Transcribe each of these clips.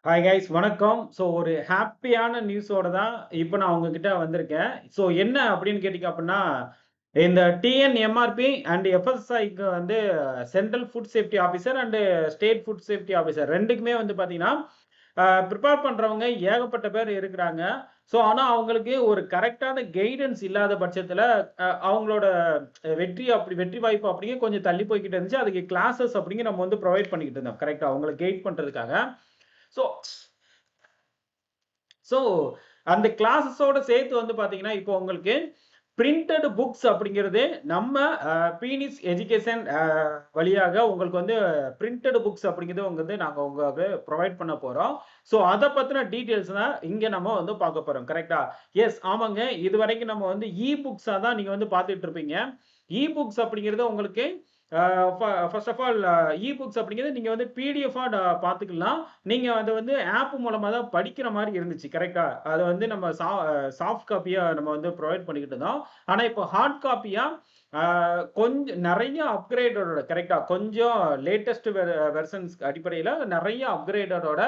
Hi guys வணக்கம். ஒரு ஹேப்பியான நியூஸோட தான் இப்ப நான் உங்ககிட்ட வந்திருக்கேன். என்ன அப்படின்னு கேட்டீங்க அப்படின்னா, இந்த டிஎன்எம்ஆர்பி அண்ட் எஃப்எஸ்எஸ்ஐக்கு வந்து central food safety officer and state food safety officer 2க்குமே வந்து பார்த்தீங்கன்னா, ப்ரிப்பேர் பண்றவங்க ஏகப்பட்ட பேர் இருக்கிறாங்க. ஆனா அவங்களுக்கு ஒரு கரெக்ட்டான கைடன்ஸ் இல்லாத பட்சத்தில, அவங்களோட வெற்றி வாய்ப்பு அப்படிங்க கொஞ்சம் தள்ளி போய்க்கிட்டு இருந்துச்சு. அதுக்கு கிளாஸஸ் அப்படிங்க நம்ம வந்து புரொவைட் பண்ணிக்கிட்டு இருந்தோம். கரெக்ட்டா அவங்கள கைட் பண்றதுக்காக. ஸோ ஸோ, அந்த கிளாஸஸோட சேர்த்து வந்து பார்த்தீங்கன்னா, இப்போ உங்களுக்கு பிரிண்டட் புக்ஸ் அப்படிங்கிறது நம்ம பீனிஸ் எஜுகேஷன் வழியாக உங்களுக்கு வந்து பிரிண்டட் புக்ஸ் அப்படிங்கிறது வந்து நாங்க உங்களுக்கு புரொவைட் பண்ண போறோம். அத பத்தின டீட்டெயில்ஸ் தான் இங்க நம்ம வந்து பார்க்க போறோம். கரெக்ட்டா? எஸ் ஆமாங்க. இதுவரைக்கும் நம்ம வந்து புக்ஸா தான் நீங்க வந்து பார்த்துட்டு இருப்பீங்க. புக்ஸ் அப்படிங்கிறது உங்களுக்கு அ ஃபர்ஸ்ட் ஆஃப் ஆல் புக்ஸ் அப்படிங்கிறது நீங்க வந்து பிடிஎஃப்பா பார்த்துக்கலாம். நீங்க அத வந்து ஆப் மூலமா தான் படிக்கிற மாரி இருந்துச்சு. கரெக்ட்டா? அத வந்து நம்ம சாஃப்ட் காப்பியா நம்ம வந்து புரொவைட் பண்ணிக்கிட்டு இருந்தோம். ஆனா இப்போ ஹார்ட் காப்பியா ஆ கொஞ்சம் நெறைய அப்கிரேடடோட கரெக்ட்டா கொஞ்சம் லேட்டஸ்ட் வெர்ஷன்ஸ் அடிப்படையில நெறைய அப்கிரேடடோட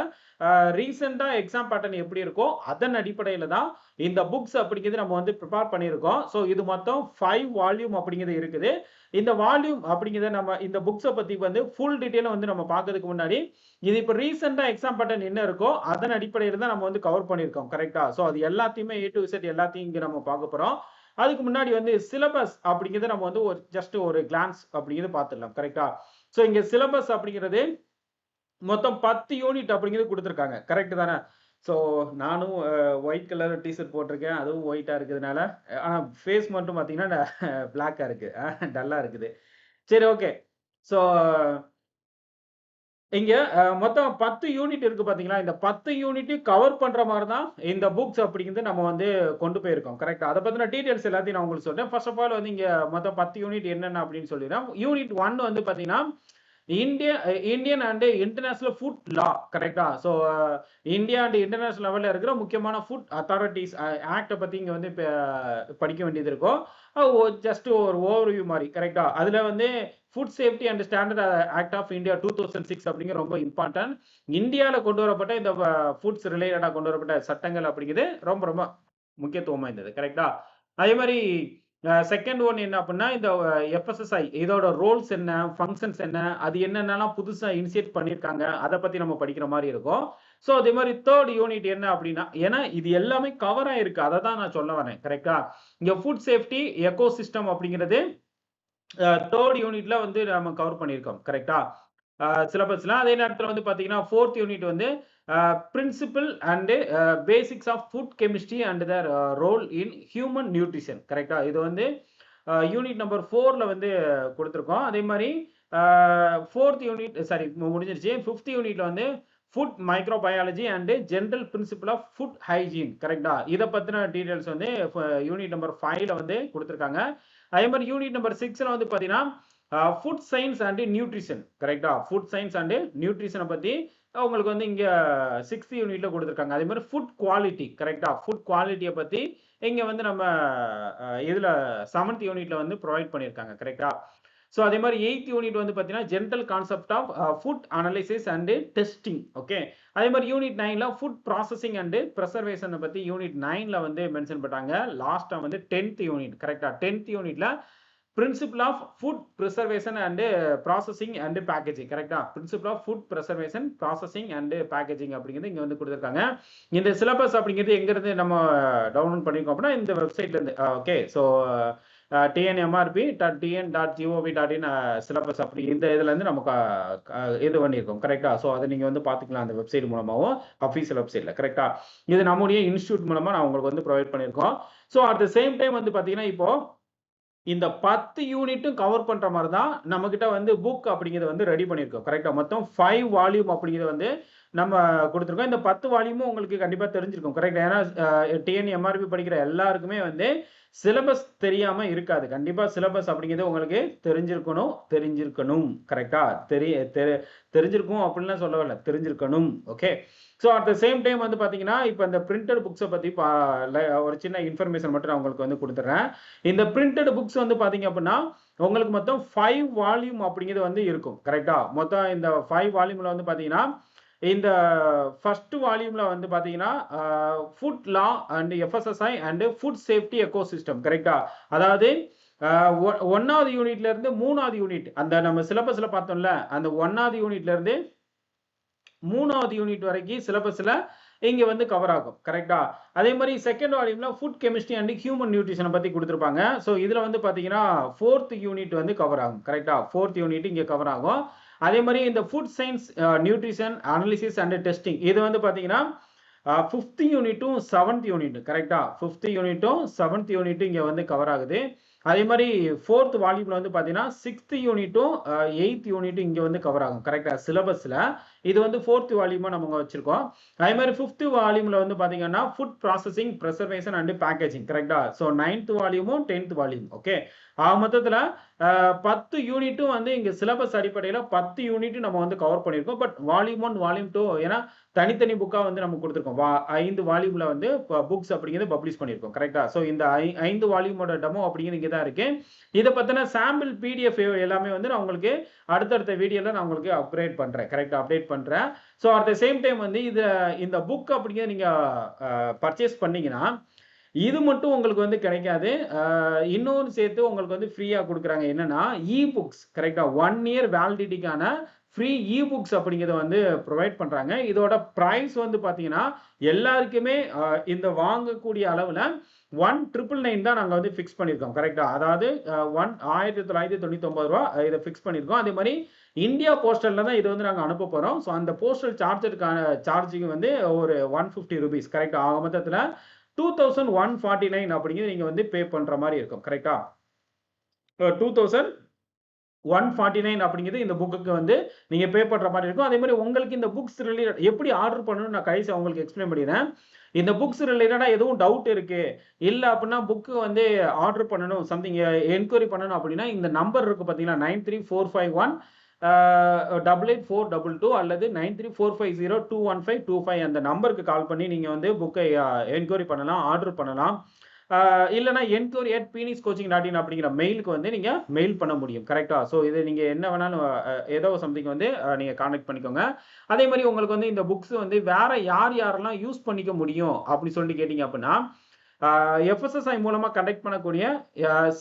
ரீசென்ட்டா எக்ஸாம் பேட்டர்ன் எப்படி இருக்கோ, அதன் அடிப்படையில தான் இந்த புக்ஸ் அப்படிங்கிறது நம்ம வந்து ப்ரிப்பேர் பண்ணியிருக்கோம். இது மொத்தம் 5 வால்யூம் அப்படிங்கிறது இருக்குது. இந்த வால்யூம் அப்படிங்கிறத நம்ம இந்த புக்ஸ பத்தி வந்து ஃபுல் டீட்டெயிலா வந்து நம்ம பார்க்கறதுக்கு முன்னாடி, இது இப்ப ரீசென்ட்டா எக்ஸாம் பேட்டர்ன் என்ன இருக்கோ, அதன் அடிப்படையில தான் நம்ம வந்து கவர் பண்ணியிருக்கோம். கரெக்ட்டா? அது எல்லாத்தையுமே ஏ டூ இசட் எல்லாத்தையும் இங்க நம்ம பார்க்க போறோம். அதுக்கு முன்னாடி வந்து சிலபஸ் அப்படிங்கிறத நம்ம வந்து ஜஸ்ட் ஒரு கிளான்ஸ் அப்படிங்கிறது பார்த்துடலாம். கரெக்ட்டா? இங்க சிலபஸ் அப்படிங்கிறது மொத்தம் 10 யூனிட் அப்படிங்கிறது குடுத்துருக்காங்க. கரெக்ட் தானே? ஸோ நானும் ஒயிட் கலர் டீ ஷர்ட் போட்டிருக்கேன். அதுவும் ஒயிட்டா இருக்கிறதுனால, ஆனா ஃபேஸ் மட்டும் பார்த்தீங்கன்னா பிளாக்கா இருக்கு. டல்லா இருக்குது. சரி ஓகே. ஸோ இங்க மொத்தம் 10 யூனிட் இருக்கு பார்த்தீங்களா? இந்த 10 யூனிட்டையும் கவர் பண்ற மாரி தான் இந்த புக்ஸ் அப்படிங்கிறது நம்ம வந்து கொண்டு போயிருக்கோம். கரெக்ட்டா? அத பத்தின டீட்டெயில்ஸ் எல்லாத்தையும் நான் உங்களுக்கு சொல்றேன். ஃபர்ஸ்ட் ஆஃப் ஆல் வந்து இங்க மொத்தம் 10 யூனிட் என்னென்ன அப்படின்னு சொல்லிறேன். யூனிட் 1 வந்து பார்த்தீங்கன்னா, இந்தியன் அண்ட் இன்டர்நேஷனல் ஃபுட் லா கரெக்ட்டா? இந்தியா அண்ட் இன்டர்நேஷனல் லெவல்ல இருக்கிற முக்கியமான ஃபுட் அத்தாரிட்டீஸ் ஆக்ட்ட பத்தி இங்க வந்து படிக்க வேண்டியது இருக்கும். ஜஸ்ட் ஒரு ஓவர்வியூ மாரி கரெக்ட்டா? அதுல வந்து food safety and standard act of India 2006 அப்படிங்கிற ரொம்ப இம்பார்ட்டன்ட். இந்தியால கொண்டு வரப்பட்ட இந்த ஃபுட்ஸ் ரிலேட்டடா கொண்டு வரப்பட்ட சட்டங்கள் அப்படிங்கிறது ரொம்ப ரொம்ப முக்கியத்துவம் வாய்ந்தது. கரெக்ட்டா? அதே மாரி செகண்ட் ஒன் என்ன அப்டின்னா, இந்த எஃப்எஸ்எஸ்ஐ இதோட ரோல்ஸ் என்ன? ஃபங்ஷன்ஸ் என்ன? அது என்னென்னலாம் புதுசா இனிஷியேட் பண்ணியிருக்காங்க? அத பத்தி நம்ம படிக்கிற மாரி இருக்கும். அதே மாரி 3 யூனிட் என்ன அப்டின்னா, ஏன்னா இது எல்லாமே கவர் ஆயிருக்கு. அத தான் நான் சொல்ல வரேன். கரெக்ட்டா? இங்க ஃபுட் சேஃப்டி எக்கோசிஸ்டம் அப்படிங்கிறது 3 யூனிட்ல வந்து நம்ம கவர் பண்ணியிருக்கோம். கரெக்ட்டா? சிலபஸ்ல. அதே நேரத்துல வந்து பார்த்தீங்கன்னா, 4த் யூனிட் வந்து principle and basics of food chemistry and their role in human nutrition. கரெக்ட்டா? இது வந்து யூனிட் நம்பர் 4ல வந்து குடுத்துருக்கோம். அதே மாரி 4த் யூனிட் சாரி முடிஞ்சிருச்சு. 5த் யூனிட்ல வந்து food microbiology and general principle of food hygiene. கரெக்ட்டா? இத பத்தின டீட்டெயில்ஸ் வந்து யூனிட் நம்பர் 5ல வந்து குடுத்துருக்காங்க. அதே மாரி யூனிட் நம்பர் 6ல வந்து பார்த்தீங்கன்னா, ஃபுட் சயன்ஸ் அண்ட் நியூட்ரிஷன் கரெக்ட்டா? ஃபுட் சயன்ஸ் அண்ட் நியூட்ரிஷன பத்தி உங்களுக்கு வந்து இங்க 6த் யூனிட்ல குடுத்துருக்காங்க. அதே மாரி ஃபுட் குவாலிட்டி கரெக்ட்டா? ஃபுட் குவாலிட்டிய பத்தி இங்க வந்து நம்ம இதுல 7த் யூனிட்ல வந்து புரொவைட் பண்ணியிருக்காங்க. கரெக்ட்டா? அதே மாரி 8த் யூனிட் வந்து பார்த்தீங்கன்னா, general concept of food analysis and testing. Okay. அதே மாரி யூனிட் 9ல ஃபுட் ப்ராசஸிங் அண்ட் பிரிசர்வேஷன பத்தி யூனிட் 9ல வந்து மென்ஷன் பண்றாங்க. லாஸ்ட்டா வந்து 10த் யூனிட் கரெக்ட்டா? 10த் யூனிட்ல principle of food preservation and processing and packaging கரெக்ட்டா? Principle of food preservation, processing and packaging அப்படிங்கிறது இங்க வந்து குடுத்திருக்காங்க. இந்த சிலபஸ் அப்படிங்கிறது எங்கிருந்து நம்ம டவுன்லோட் பண்ணியிருக்கோம் அப்படின்னா, இந்த வெப்சைட்ல இருந்து. ஓகே. tnmrp.tn.gov.in சிலபஸ் அப்படி இந்த இதுல இருந்து நமக்கு இது பண்ணியிருக்கோம். கரெக்ட்டா? அத நீங்க வந்து பார்த்துக்கலாம் அந்த வெப்சைட் மூலமாவும், அஃபிஷியல் வெப்சைட்ல. கரெக்ட்டா? இது நம்முடைய இன்ஸ்டிடியூட் மூலமா நான் உங்களுக்கு வந்து புரொவைட் பண்ணியிருக்கோம். அட் த சேம் டைம் வந்து பார்த்தீங்கன்னா, இப்போ இந்த 10 யூனிட்டும் கவர் பண்ற மாரி தான் நம்மகிட்ட வந்து புக் அப்படிங்கிறத வந்து ரெடி பண்ணியிருக்கோம். கரெக்ட்டா? மொத்தம் 5 வால்யூம் அப்படிங்கிறத வந்து நம்ம குடுத்துருக்கோம். இந்த 10 வால்யூமும் உங்களுக்கு கண்டிப்பா தெரிஞ்சிருக்கும். கரெக்ட்டா? ஏன்னா டிஎன்எம்ஆர்பி படிக்கிற எல்லாருக்குமே வந்து சிலபஸ் தெரியாம இருக்காது. கண்டிப்பா சிலபஸ் அப்படிங்கிறது உங்களுக்கு தெரிஞ்சிருக்கணும். கரெக்ட்டா? தெரி தெ தெரிஞ்சிருக்கும் அப்படின்லாம் சொல்ல வரல. தெரிஞ்சிருக்கணும். Okay. At the same time வந்து பார்த்தீங்கன்னா, இப்ப இந்த பிரிண்டட் புக்ஸ பத்தி ஒரு சின்ன இன்ஃபர்மேஷன் மட்டும் நான் உங்களுக்கு வந்து குடுத்துர்றேன். இந்த பிரிண்டட் புக்ஸ் வந்து பார்த்தீங்க அப்படின்னா, உங்களுக்கு மொத்தம் 5 வால்யூம் அப்படிங்கிறது வந்து இருக்கும். கரெக்ட்டா? மொத்தம் இந்த 5 வால்யூம்ல வந்து பார்த்தீங்கன்னா, இந்த ஃபர்ஸ்ட் வால்யூம்ல வந்து பாத்தீங்கன்னா food law and FSSI and food safety ecosystem கரெக்டா. அதாவது ஒன்னாவது யூனிட்ல இருந்து மூணாவது யூனிட் அந்த நம்ம சிலபஸ்ல பார்த்தோம்ல, அந்த ஒன்னாவது யூனிட்ல இருந்து மூணாவது யூனிட் வரைக்கும் சிலபஸ்ல இங்க வந்து கவர் ஆகும் கரெக்டா. அதே மாதிரி செகண்ட் வால்யூம்ல ஃபுட் கெமிஸ்ட்ரி அண்ட் ஹியூமன் நியூட்ரிஷனை பத்தி கொடுத்துருப்பாங்க. ஸோ இதுல வந்து பாத்தீங்கன்னா ஃபோர்த் யூனிட் வந்து கவர் ஆகும் கரெக்டா. ஃபோர்த் யூனிட் இங்க கவர் ஆகும். அதே மாதிரி இந்த food science nutrition analysis and testing இது வந்து பாத்தீங்கன்னா ஃபிஃப்த் யூனிட்டும் செவன்த் யூனிட் கரெக்டா. ஃபிஃப்த் யூனிட்டும் செவன்த் யூனிட்டும் இங்க வந்து கவர் ஆகுது. அதே மாதிரி ஃபோர்த் வால்யூம்ல வந்து பாத்தீங்கன்னா சிக்ஸ்த் யூனிட்டும் எயித் யூனிட்டும் இங்க வந்து கவர் ஆகும் கரெக்டா. சிலபஸ்ல இது வந்து ஃபோர்த் வால்யூமா நம்ம வச்சிருக்கோம். அதே மாதிரி ஃபிஃப்த் வால்யூம்ல வந்து பாத்தீங்கன்னா food processing preservation and packaging கரெக்டா. ஸோ 9th வால்யூமும் 10th வால்யூம் ஓகே. மொத்தத்துல 10 யூனிட்டும் வந்து இங்க சிலபஸ் அடிப்படையில் 10 யூனிட் நம்ம வந்து கவர் பண்ணியிருக்கோம். பட் வால்யூம் 1 வால்யூம் 2 ஏன்னா தனித்தனி புக்கா வந்து நம்ம கொடுத்துருக்கோம். 5 வால்யூம்ல வந்து புக்ஸ் அப்படிங்கிறது பப்ளிஷ் பண்ணியிருக்கோம் கரெக்டா. ஸோ இந்த 5 வால்யூமோட டெமோ அப்படிங்கிறது இங்கே தான் இருக்கு. இதை பத்தின சாம்பிள் பிடிஎஃப் எல்லாமே வந்து நான் உங்களுக்கு அடுத்தடுத்த வீடியோல நான் உங்களுக்கு அப்கிரேட் பண்றேன் கரெக்டா. அப்டேட் பண்றேன். So at the same time வந்து இந்த புக் அப்படிங்கிறது நீங்க பர்ச்சேஸ் பண்ணீங்கன்னா இது மட்டும் உங்களுக்கு வந்து கிடைக்காது. இன்னொன்று சேர்த்து உங்களுக்கு வந்து ஃப்ரீயா கொடுக்குறாங்க. என்னன்னா இ புக்ஸ் கரெக்டா. 1 இயர் வேலிடிட்டிக்கான ஃப்ரீ இ புக்ஸ் அப்படிங்கிறத வந்து ப்ரொவைட் பண்றாங்க. இதோட பிரைஸ் வந்து பாத்தீங்கன்னா எல்லாருக்குமே இந்த வாங்கக்கூடிய அளவுல 1999 தான் நாங்க வந்து ஃபிக்ஸ் பண்ணியிருக்கோம் கரெக்டா. அதாவது 1999 ரூபா இதை ஃபிக்ஸ் பண்ணியிருக்கோம். அதே மாதிரி இந்தியா போஸ்டல்ல தான் இது வந்து நாங்க அனுப்ப போறோம். ஸோ அந்த போஸ்டல் சார்ஜருக்கான சார்ஜிங் வந்து ஒரு 150 ருபீஸ் கரெக்டா. ஆக மொத்தத்துல 2149 அப்படிங்கிறது நீங்க வந்து பே பண்ற மாதிரி இருக்கும் கரெக்டா. 2149 அப்படிங்கிறது இந்த புக்குக்கு வந்து நீங்க பே பண்ற மாதிரி இருக்கும். அதே மாதிரி உங்களுக்கு இந்த புக்ஸ் ரிலேட்டட் எப்படி ஆர்டர் பண்ணணும்னு நான் கடைசி உங்களுக்கு எக்ஸ்பிளைன் பண்ணிடுறேன். இந்த புக்ஸ் ரிலேட்டடா எதுவும் டவுட் இருக்கு இல்ல அப்படின்னா புக்கு வந்து ஆர்டர் பண்ணணும் சம்திங் என்கொயரி பண்ணணும் அப்படின்னா இந்த நம்பர் இருக்கு பாத்தீங்களா 93451 88422 அல்லது 9345021525 அந்த நம்பருக்கு கால் பண்ணி நீங்க வந்து புக்கை என்கொயரி பண்ணலாம், ஆர்டர் பண்ணலாம். இல்லைன்னா enquiry@phoenixcoaching.in அப்படிங்கிற மெயிலுக்கு வந்து நீங்க மெயில் பண்ண முடியும் கரெக்டா. ஸோ இது நீங்க என்ன வேணாலும் ஏதோ சம்திங் வந்து நீங்க கான்டாக்ட் பண்ணிக்கோங்க. அதே மாதிரி உங்களுக்கு வந்து இந்த புக்ஸ் வந்து வேற யாரெல்லாம் யூஸ் பண்ணிக்க முடியும் அப்படின்னு சொல்லிட்டு கேட்டீங்க அப்படின்னா எஃப்எஸ்எஸ்ஐ மூலமா கண்டக்ட் பண்ணக்கூடிய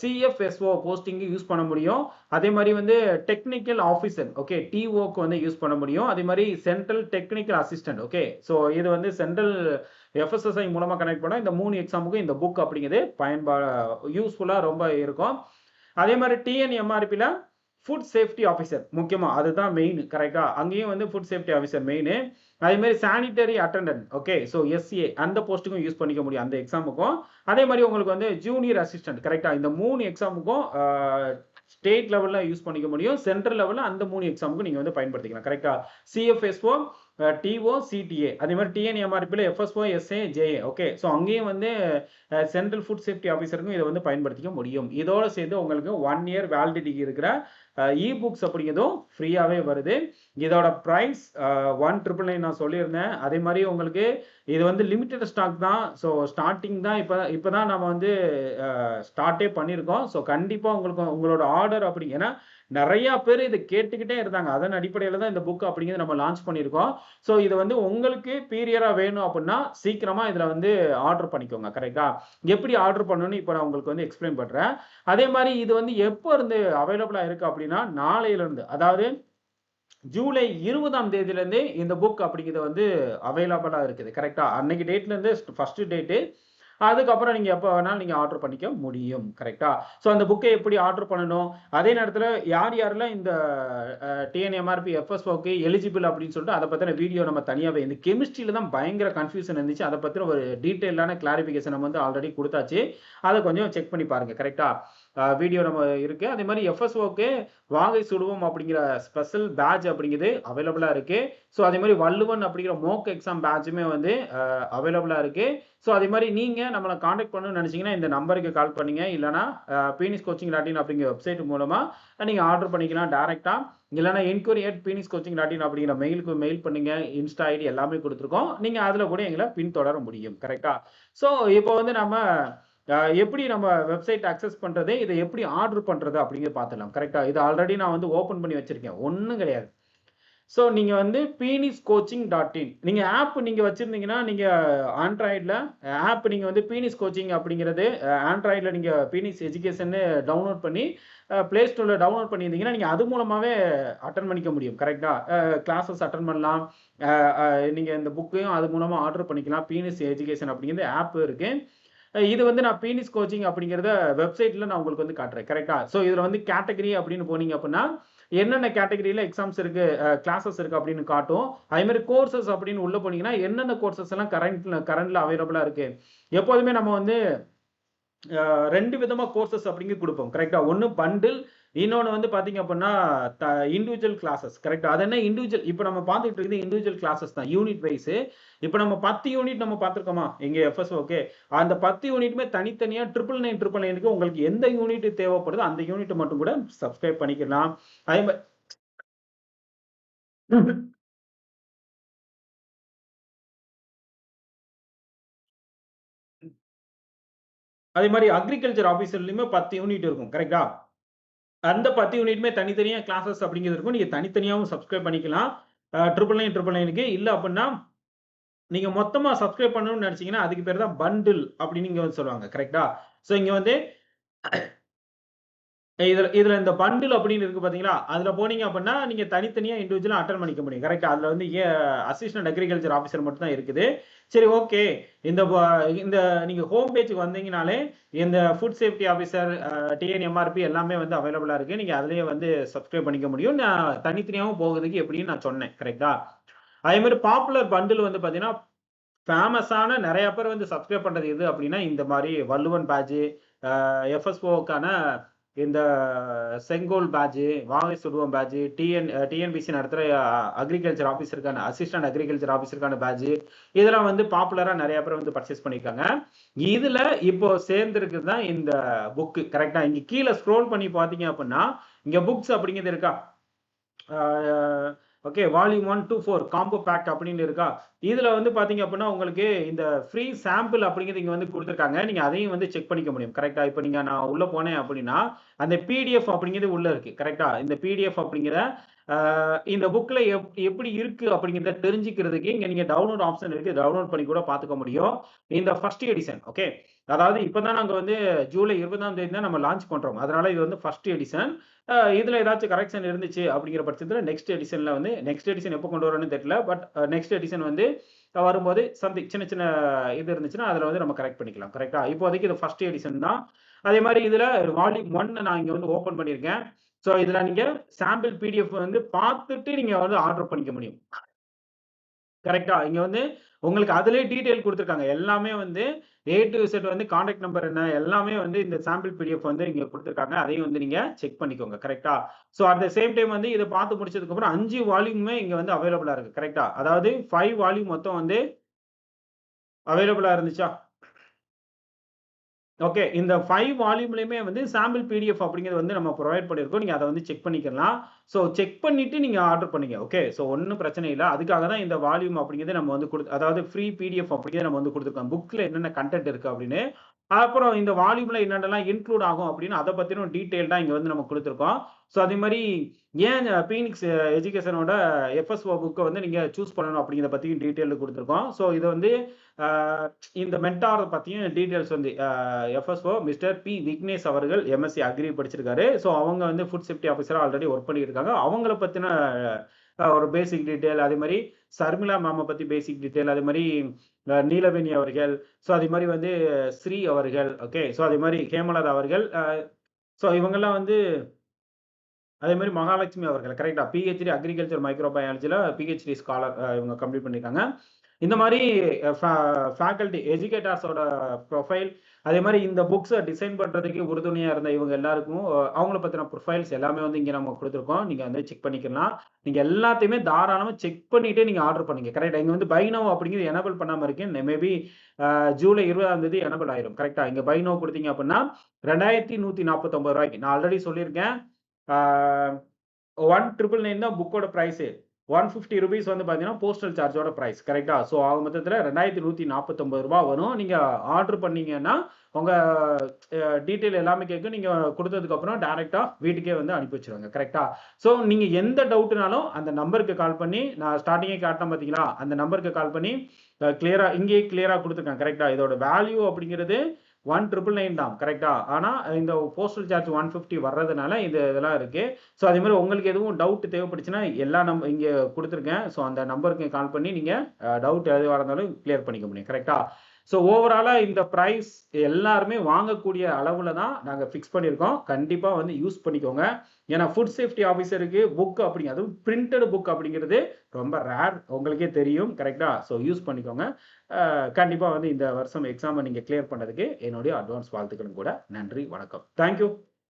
சிஎஃப்எஸ்ஓ போஸ்டிங் யூஸ் பண்ண முடியும். அதே மாதிரி வந்து டெக்னிக்கல் ஆஃபீஸர் ஓகே டிஓக்கு வந்து யூஸ் பண்ண முடியும். அதே மாதிரி central technical assistant okay. So இது வந்து சென்ட்ரல் எஃப்எஸ்எஸ்ஐ மூலமா கனெக்ட் பண்ணா இந்த 3 எக்ஸாமுக்கும் இந்த புக் அப்படிங்கிறது யூஸ்ஃபுல்லா ரொம்ப இருக்கும். அதே மாதிரி டிஎன்எம்ஆர்பில ஃபுட் சேஃப்டி ஆஃபீஸர் முக்கியமா அதுதான் மெயின் கரெக்டா. அங்கேயும் வந்து ஃபுட் சேஃப்டி ஆஃபீஸர் மெயின். அதே மாதிரி sanitary attendant okay. So SA அந்த போஸ்ட்டுக்கும் யூஸ் பண்ணிக்க முடியும் அந்த எக்ஸாமுக்கும். அதே மாதிரி உங்களுக்கு வந்து ஜூனியர் அசிஸ்டன்ட் கரெக்டா. இந்த 3 எக்ஸாமுக்கும் ஸ்டேட் லெவல்ல யூஸ் பண்ணிக்க முடியும். சென்ட்ரல் லெவல்ல அந்த 3 எக்ஸாமுக்கும் நீங்க வந்து பயன்படுத்திக்கலாம் கரெக்டா. சிஎஃப்எஸ்ஓ டிஓ சிடிஏ அதே மாதிரி டிஎன்எம்ஆர்பியில் FSO SA JA okay. So அங்கேயும் வந்து சென்ட்ரல் ஃபுட் சேஃப்டி ஆஃபீஸருக்கும் இதை வந்து பயன்படுத்திக்க முடியும். இதோட சேர்ந்து உங்களுக்கு 1 இயர் வேலிடிட்டி இருக்கிற இ புக்ஸ் அப்படிங்கிறதும் ஃப்ரீயாகவே வருது. இதோட ப்ரைஸ் 1999 நான் சொல்லியிருந்தேன். அதே மாதிரி உங்களுக்கு இது வந்து லிமிட்டட் ஸ்டாக் தான். ஸோ ஸ்டார்டிங் தான் இப்போ தான் நம்ம வந்து ஸ்டார்ட்டே பண்ணியிருக்கோம். ஸோ கண்டிப்பாக உங்களுக்கு உங்களோட ஆர்டர் அப்படிங்கன்னா நிறைய பேர் இதை கேட்டுக்கிட்டே இருந்தாங்க. அதன் அடிப்படையில் தான் இந்த புக் அப்படிங்கிறது நம்ம லான்ச் பண்ணியிருக்கோம். ஸோ இது வந்து உங்களுக்கு பீரியரா வேணும் அப்படின்னா சீக்கிரமா இதுல வந்து ஆர்டர் பண்ணிக்கோங்க கரெக்டா. எப்படி ஆர்டர் பண்ணணும்னு இப்போ நான் உங்களுக்கு வந்து எக்ஸ்பிளைன் பண்றேன். அதே மாதிரி இது வந்து எப்போ இருந்து அவைலபிளா இருக்கு அப்படின்னா நாளையில இருந்து அதாவது ஜூலை 20ஆம் தேதியில இருந்து இந்த புக் அப்படிங்கிறது வந்து அவைலபிளா இருக்குது கரெக்டா. அன்னைக்கு டேட்ல இருந்து ஃபர்ஸ்ட் டேட்டு. அதுக்கப்புறம் நீங்க எப்போ வேணாலும் நீங்க ஆர்டர் பண்ணிக்க முடியும் கரெக்டா. ஸோ அந்த புக்கை எப்படி ஆர்டர் பண்ணணும் அதே நேரத்தில் யாரெல்லாம் இந்த டிஎன்எம்ஆர்பி எஃப்எஸ்ஓக்கு எலிஜிபிள் அப்படின்னு சொல்லிட்டு அதை பற்றின வீடியோ நம்ம தனியாகவே இந்த கெமிஸ்ட்ரியில தான் பயங்கர கன்ஃபியூஷன் இருந்துச்சு. அதை பற்றின ஒரு டீட்டெயிலான கிளாரிஃபிகேஷன் நம்ம வந்து ஆல்ரெடி கொடுத்தாச்சு. அதை கொஞ்சம் செக் பண்ணி பாருங்க கரெக்டா. வீடியோ நம்ம இருக்கு. அதே மாதிரி எஃப்எஸ்ஓக்கு வாகை சுடுவோம் அப்படிங்கிற ஸ்பெஷல் பேட்ச் அப்படிங்கிறது அவைலபிளா இருக்கு. ஸோ அதே மாதிரி வள்ளுவன் அப்படிங்கிற மோக் எக்ஸாம் பேட்சுமே வந்து அவைலபிளா இருக்கு. ஸோ அதே மாதிரி நீங்க நம்மளை காண்டாக்ட் பண்ணணும்னு நினைச்சீங்கன்னா இந்த நம்பருக்கு கால் பண்ணுங்க. இல்லைனா phoenixcoaching.in அப்படிங்கிற வெப்சைட் மூலமா நீங்க ஆர்டர் பண்ணிக்கலாம் டைரக்டா. இல்லைனா enquiry@phoenixcoaching.in அப்படிங்கிற மெயிலுக்கு மெயில் பண்ணுங்க. இன்ஸ்டா ஐடி எல்லாமே கொடுத்துருக்கோம். நீங்க அதுல கூட எங்களை பின்தொடர முடியும் கரெக்டா. ஸோ இப்போ வந்து நம்ம எப்படி நம்ம வெப்சைட் அக்சஸ் பண்றது இதை எப்படி ஆர்டர் பண்றது அப்படிங்கிறது பார்த்துக்கலாம் கரெக்டா. இது ஆல்ரெடி நான் வந்து ஓப்பன் பண்ணி வச்சிருக்கேன். ஒன்றும் கிடையாது. ஸோ நீங்க வந்து phoenixcoaching.in நீங்க ஆப் நீங்க வச்சிருந்தீங்கன்னா, நீங்க ஆண்ட்ராய்டுல ஆப் நீங்க வந்து பீனிக்ஸ் கோச்சிங் அப்படிங்கிறது ஆண்ட்ராய்டுல நீங்க பீனிக்ஸ் எஜுகேஷன்னு டவுன்லோட் பண்ணி பிளே ஸ்டோர்ல டவுன்லோட் பண்ணியிருந்தீங்கன்னா, நீங்க அது மூலமாவே அட்டெண்ட் பண்ணிக்க முடியும். கரெக்ட்டா? கிளாஸஸ் அட்டெண்ட் பண்ணலாம். நீங்க இந்த புக்கையும் அது மூலமா ஆர்டர் பண்ணிக்கலாம். பீனிக்ஸ் எஜுகேஷன் அப்படிங்கிறது ஆப் இருக்கு. இது வந்து நான் பீனிக்ஸ் கோச்சிங் அப்படிங்கிறத வெப்சைட்ல நான் உங்களுக்கு வந்து காட்டுறேன். கரெக்ட்டா? ஸோ இதுல வந்து கேட்டகரி அப்படின்னு போனீங்க அப்படின்னா, என்னென்ன கேட்டகரியில எக்ஸாம்ஸ் இருக்கு, கிளாஸஸ் இருக்கு அப்படின்னு காட்டும். அதே மாதிரி கோர்சஸ் அப்படின்னு உள்ள போனீங்கன்னா, என்னென்ன கோர்சஸ் எல்லாம் கரண்ட்ல அவைலபிளா இருக்கு. எப்போதுமே நம்ம வந்து 2 விதமா கோர்சஸ் அப்படிங்கிறது குடுப்போம். கரெக்ட்டா? ஒண்ணு பண்டில், இன்னொன்னு வந்து பார்த்தீங்க அப்படின்னா, இண்டிவிஜுவல் கிளாஸஸ். கரெக்ட்டா? அது என்ன இண்டிவிஜுவல் இப்ப நம்ம பார்த்துட்டு இருக்கிறது இண்டிவிஜுவல் கிளாஸஸ் தான். Unit wise. இப்ப நம்ம 10 யூனிட் நம்ம பார்த்திருக்கோமா? இங்க எஃப்எஸ்ஓக்கு. அந்த 10 யூனிட்டுமே தனித்தனியா 999க்கு உங்களுக்கு எந்த யூனிட் தேவைப்படுதோ, அந்த யூனிட் மட்டும் கூட சப்ஸ்கிரைப் பண்ணிக்கலாம். அதே மாரி அதே மாரி அக்ரிகல்ச்சர் ஆபீசர்லயுமே 10 யூனிட் இருக்கும். கரெக்ட்டா? அந்த 10 யூனிட்டுமே தனித்தனியா கிளாஸஸ் அப்படிங்கிறது இருக்கும். நீங்க தனித்தனியாவும் சப்ஸ்கிரைப் பண்ணிக்கலாம். 999க்கு இல்ல அப்டின்னா, நீங்க மொத்தமா சப்ஸ்கிரைப் பண்ணணும்னு நெனச்சீங்கன்னா, அதுக்கு பேரு தான் பண்டில் அப்படின்னு இங்க வந்து சொல்லுவாங்க. கரெக்ட்டா? ஸோ இங்க வந்து இதுல இதுல இந்த பண்டில் அப்படின்னு இருக்கு பாத்தீங்களா? அதுல போனீங்க அப்படின்னா, நீங்க தனித்தனியா இண்டிவிஜுவலா அட்டெண்ட் பண்ணிக்க முடியும். கரெக்ட்டா? அதுல வந்து அசிஸ்டன்ட் அக்ரிகல்ச்சர் ஆபிசர் மட்டும் தான் இருக்குது. சரி ஓகே. இந்த இந்த நீங்க ஹோம் பேஜ்க்கு வந்தீங்கனாலே, இந்த ஃபுட் சேஃப்டி ஆபிசர், டிஎன்எம்ஆர்பி எல்லாமே வந்து அவைலபிளா இருக்கு. நீங்க அதிலேயே வந்து சப்ஸ்கிரைப் பண்ணிக்க முடியும். நான் தனித்தனியாவும் போகுறதுக்கு எப்படின்னு நான் சொன்னேன். கரெக்ட்டா? அதே மாரி பாப்புலர் பண்டில் வந்து பாத்தீங்கன்னா, ஃபேமஸான நெறைய பேர் வந்து சப்ஸ்கிரைப் பண்றது எது அப்டின்னா, இந்த மாரி வள்ளுவன் பேட்ஜ், எஃப்எஸ்ஓக்கான இந்த செங்கோல் பேட்ஜ், வாகை சுடுவோம் பேட்ஜ், டிஎன்பிசி நடத்துற அக்ரிகல்ச்சர் ஆஃபீசருக்கான அசிஸ்டன்ட் அக்ரிகல்ச்சர் ஆஃபீசருக்கான பேட்ஜ், இதெல்லாம் வந்து பாப்புலரா நெறைய பேர் வந்து பர்ச்சேஸ் பண்ணியிருக்காங்க. இதுல இப்போ சேர்ந்திருக்குது தான் இந்த புக். கரெக்ட்டா? இங்க கீழ ஸ்க்ரோல் பண்ணி பார்த்தீங்க அப்டின்னா, இங்க புக்ஸ் அப்டிங்கிறது இருக்கா? ஆ okay. Volume 1 to 4 combo pack அப்படின்னு இருக்கா? இதுல வந்து பார்த்தீங்க அப்படின்னா, உங்களுக்கு இந்த ஃப்ரீ சாம்பிள் அப்படிங்கிறது இங்க வந்து குடுத்துருக்காங்க. நீங்க அதையும் வந்து செக் பண்ணிக்க முடியும். கரெக்ட்டா? இப்ப நான் உள்ள போனேன் அப்படின்னா, அந்த பிடிஎஃப் அப்படிங்கிறது உள்ள இருக்கு. கரெக்ட்டா? இந்த பிடிஎஃப் அப்படிங்கிற இந்த புக்ல எப்படி இருக்கு அப்படிங்கிறத தெரிஞ்சுக்கிறதுக்கு இங்க நீங்க டவுன்லோட் ஆப்ஷன் இருக்கு. டவுன்லோட் பண்ணி கூட பார்த்துக்க முடியும். இந்த ஃபர்ஸ்ட் எடிஷன் ஓகே. அதாவது இப்ப தான் நாங்க வந்து ஜூலை 20ஆம் தேதி தான் நம்ம லான்ச் பண்றோம். அதனால இது வந்து ஃபர்ஸ்ட் எடிஷன். இதுல ஏதாச்சும் கரெக்ஷன் இருந்துச்சு அப்படிங்கிற பட்சத்துல நெக்ஸ்ட் எடிஷன்ல வந்து நெக்ஸ்ட் எடிஷன் எப்போ கொண்டு வரோம்னு தெரியல. பட் நெக்ஸ்ட் எடிஷன் வந்து வரும்போது சம்திங் சின்ன சின்ன இது இருந்துச்சுன்னா, அதுல வந்து நம்ம கரெக்ட் பண்ணிக்கலாம். கரெக்ட்டா? இப்போதைக்கு இது ஃபர்ஸ்ட் எடிஷன் தான். அதே மாரி இதுல வால்யூம் 1 நான் இங்க வந்து ஓப்பன் பண்ணியிருக்கேன். ஸோ இதுல நீங்க சாம்பிள் பிடிஎஃப் வந்து பார்த்துட்டு நீங்க வந்து ஆர்டர் பண்ணிக்க முடியும். கரெக்ட்டா? இங்க வந்து உங்களுக்கு அதிலேயே டீட்டெயில் குடுத்துருக்காங்க. எல்லாமே வந்து ஏ டூ இசட் வந்து கான்டாக்ட் நம்பர் என்ன, எல்லாமே வந்து இந்த சாம்பிள் பிடிஎஃப் வந்து இங்க குடுத்துருக்காங்க. அதையும் வந்து நீங்க செக் பண்ணிக்கோங்க. கரெக்ட்டா? So at the same time வந்து இத பார்த்து முடிச்சதுக்கப்புறம் 5 வால்யூமுமே இங்க வந்து அவைலபிளா இருக்கு. கரெக்ட்டா? அதாவது 5 வால்யூம் மொத்தம் வந்து அவைலபிளா இருந்துச்சா? ஓகே. இந்த 5 வால்யூம்லயுமே வந்து சாம்பிள் பிடிஎஃப் அப்படிங்கிறது வந்து நம்ம புரொவைட் பண்ணியிருக்கோம். நீங்க அத வந்து செக் பண்ணிக்கலாம். ஸோ செக் பண்ணிட்டு நீங்க ஆர்டர் பண்ணீங்க. ஓகே. ஸோ ஒண்ணும் பிரச்சனை இல்ல. அதுக்காக தான் இந்த வால்யூம் அப்படிங்கிறது நம்ம வந்து அதாவது ஃப்ரீ பிடிஎஃப் அப்படிங்கிறத நம்ம வந்து குடுத்துருக்கோம். புக்ல என்னென்ன கன்டென்ட் இருக்கு அப்படின்னு. அப்புறம் இந்த வால்யூம்ல என்னென்னலாம் இன்க்ளூட் ஆகும் அப்படின்னு அத பத்தின டீட்டெயில் இங்க வந்து நம்ம குடுத்துருக்கோம். ஸோ அதே மாரி ஏன் பீனிக்ஸ் எஜுகேஷனோட எஃப்எஸ்ஓ புக்க வந்து நீங்க சூஸ் பண்ணணும் அப்படிங்கிறத பத்தியும் டீட்டெயில் குடுத்துருக்கோம். ஸோ இது வந்து அ இந்த மென்டார் பத்தியும் டீட்டெயில்ஸ் வந்து எஃப்எஸ்ஓ மிஸ்டர் பி. விக்னேஷ் அவர்கள் எம்எஸ்சி அக்ரி படிச்சிருக்காரு. ஸோ அவங்க வந்து ஃபுட் சேஃப்டி ஆஃபீஸரா ஆல்ரெடி ஒர்க் பண்ணிட்டு இருக்காங்க. அவங்கள பத்தின ஒரு பேசிக் டீட்டெயில் அதே மாரி சர்மிளா மேம பத்தி பேசிக் டீட்டெயில் அதே மாரி நீலவேணி அவர்கள், ஸோ அதே மாரி வந்து ஸ்ரீ அவர்கள், ஓகே. ஸோ அதே மாரி ஹேமலதா அவர்கள், ஸோ இவங்கலாம் வந்து அதே மாரி மகாலட்சுமி அவர்கள் கரெக்ட்டா. பிஹெச்டி அக்ரிகல்ச்சர் மைக்ரோ பயாலஜில பிஹெச்டி ஸ்காலர் இவங்க கம்ப்ளீட் பண்ணியிருக்காங்க. இந்த மாரி ஃபேக்கல்டி எஜுகேட்டர்ஸோட ப்ரொஃபைல், அதே மாரி இந்த புக்ஸ டிசைன் பண்றதுக்கு உறுதுணையா இருந்த இவங்க எல்லாருக்கும் அவங்கள பத்தின ப்ரொஃபைல்ஸ் எல்லாமே வந்து இங்க நம்ம குடுத்துருக்கோம். நீங்க வந்து செக் பண்ணிக்கலாம். நீங்க எல்லாத்தையுமே தாராளமா செக் பண்ணிட்டு நீங்க ஆர்டர் பண்ணுங்க. கரெக்ட்டா. இங்க வந்து பை நவ் அப்படிங்கிறது எனபிள் பண்ணாம இருக்கு. மேபி ஜூலை 20ஆம் தேதி எனபிள் ஆயிரும். கரெக்ட்டா. இங்க பை நவ் குடுத்தீங்க அப்படின்னா ரூ. 2149 நான் ஆல்ரெடி சொல்லியிருக்கேன். ஆ 1999 தான் புக்கோட பிரைஸே. ₹150 வந்து பார்த்தீங்கன்னா, போஸ்டல் சார்ஜோட பிரைஸ். கரெக்ட்டா? ஸோ ஆக மொத்தத்தில ரூ. 2149 வரும். நீங்க ஆர்டர் பண்ணீங்கன்னா, உங்கள் டீட்டெயில் எல்லாமே கேட்கும். நீங்கள் கொடுத்ததுக்கப்புறம் டேரெக்டாக வீட்டுக்கே வந்து அனுப்பி வச்சுருவாங்க. கரெக்டாக? ஸோ நீங்கள் எந்த டவுட்டுனாலும் அந்த நம்பருக்கு கால் பண்ணி, நான் ஸ்டார்டிங்கே காட்டினேன் பார்த்தீங்களா, அந்த நம்பருக்கு கால் பண்ணி கிளியராக இங்கேயே கிளியராக கொடுத்துருக்கேன். கரெக்டாக? இதோட வேல்யூ அப்படிங்கிறது 1999 தான். கரெக்டா? ஆனா இந்த போஸ்டல் சார்ஜ் 150 வர்றதுனால இதெல்லாம் இருக்கு. ஸோ அதே மாதிரி உங்களுக்கு எதுவும் டவுட் தேவைப்பட்டுச்சுன்னா எல்லா இங்க கொடுத்துருக்கேன். ஸோ அந்த நம்பருக்கு கால் பண்ணி நீங்க டவுட் எதுவாக இருந்தாலும் கிளியர் பண்ணிக்க முடியும். கரெக்டா? ஸோ ஓவராலா இந்த பிரைஸ் எல்லாருமே வாங்கக்கூடிய அளவுல தான் நாங்க ஃபிக்ஸ் பண்ணியிருக்கோம். கண்டிப்பா வந்து யூஸ் பண்ணிக்கோங்க. ஏன்னா ஃபுட் சேஃப்டி ஆஃபீஸருக்கு புக் அப்படிங்க, அதுவும் பிரிண்டட் புக் அப்படிங்கிறது ரொம்ப ரேர். உங்களுக்கே தெரியும். கரெக்டா? ஸோ யூஸ் பண்ணிக்கோங்க. கண்டிப்பா வந்து இந்த வருஷம் எக்ஸாமை நீங்க கிளியர் பண்ணதுக்கு என்னுடைய அட்வான்ஸ் வாழ்த்துக்களும் கூட. நன்றி, வணக்கம். தேங்க்யூ.